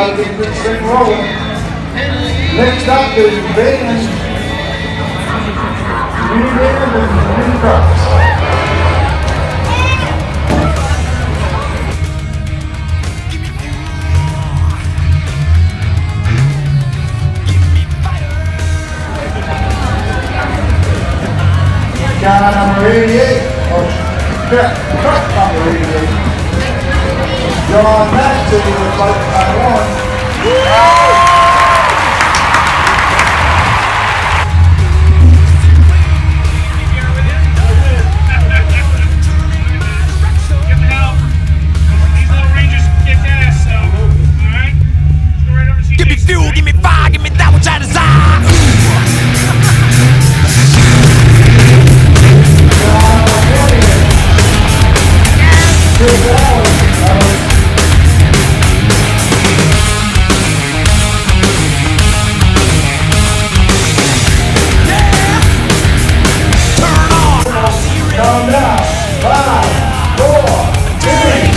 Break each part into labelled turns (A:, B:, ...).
A: got to get this thing rolling. Next up is Van Minivans and Mini Trucks. Guy number 88, or truck number 88, John Maxey with like Taiwan.
B: Give me fuel, give me fire, give me that which I desire.
A: Calm down. 5, 4, 3.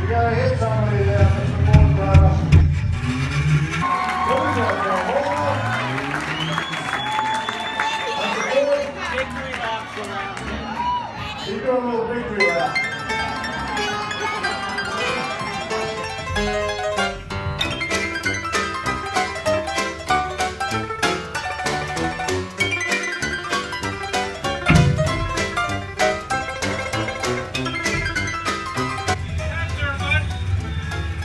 A: gotta hit somebody there, Mr. Bull Driver. What is that,
C: Victory laps around it.
A: He's doing a little victory lap.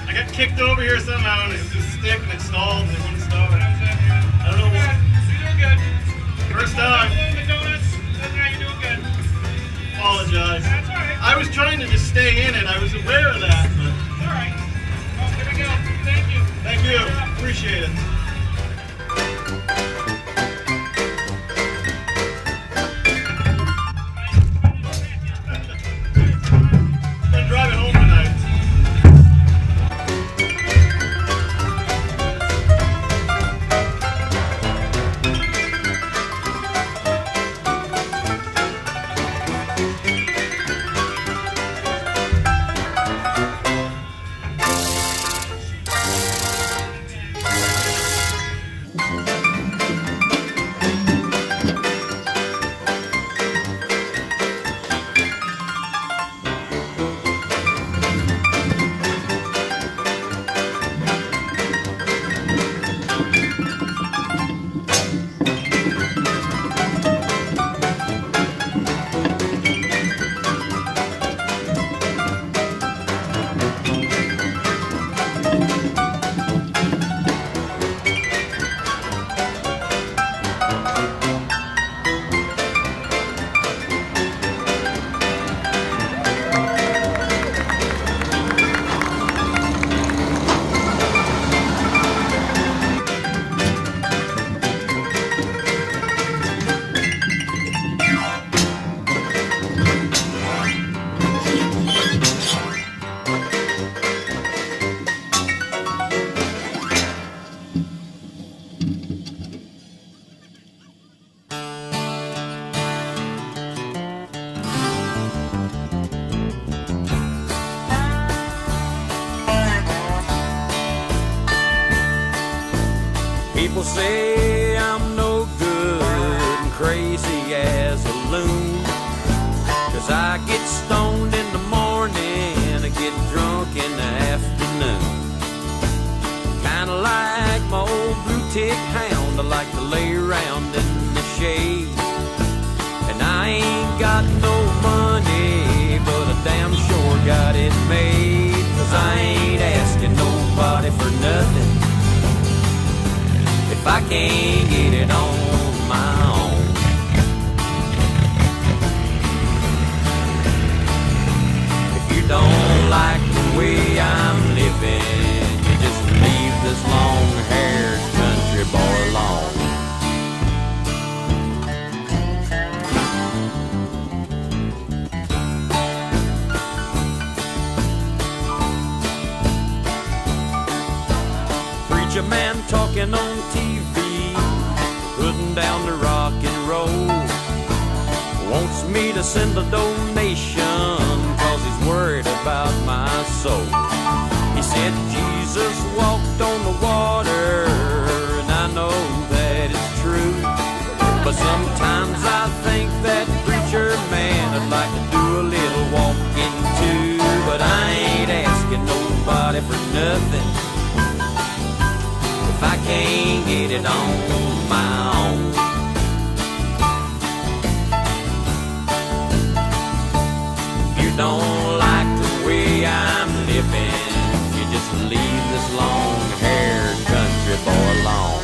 C: I got kicked over here somehow and it was stick and it stalled and it wouldn't start. I don't know what. You're doing good. First time. You're doing good. Apologize. That's all right. I was trying to just stay in it. I was aware of that. But... All right. Oh, here we go. Thank you. Thank you. Appreciate it. Been driving home tonight.
D: People say I'm no good and crazy as a loon, 'cause I get stoned in the morning and I get drunk in the afternoon. Kinda like my old blue tick hound, I like to lay around in the shade. And I ain't got no money, but I damn sure got it made, 'cause I ain't asking nobody for nothing if I can't get it on my own. If you don't like the way I'm living, you just leave this long-haired country boy alone. Preacher man talking on TV, putting down the rock and roll, wants me to send a donation 'cause he's worried about my soul. He said Jesus walked on the water, and I know that it's true, but sometimes I think that preacher man would like to do a little walking too. But I ain't asking nobody for nothing if I can't get it on my own. If you don't like the way I'm living, you just leave this long-haired country boy alone.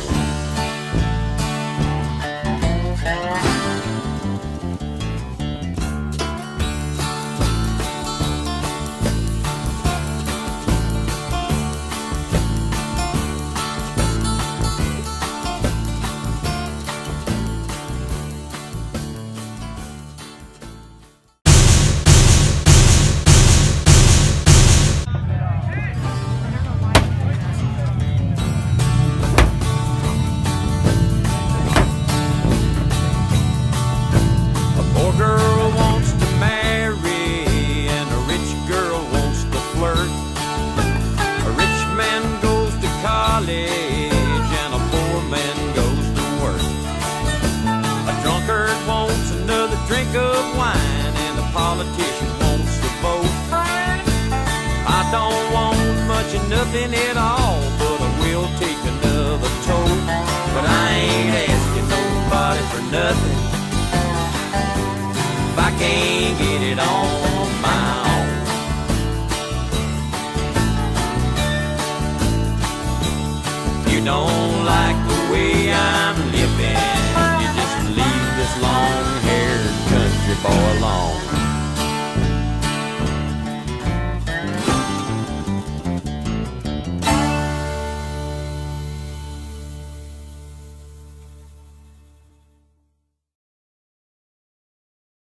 D: Drink of wine and a politician wants to vote. I don't want much of nothing at all, but I will take another tote. But I ain't asking nobody for nothing if I can't get it on my own. If you don't like the way I'm living, you just leave this long-haired country boy alone.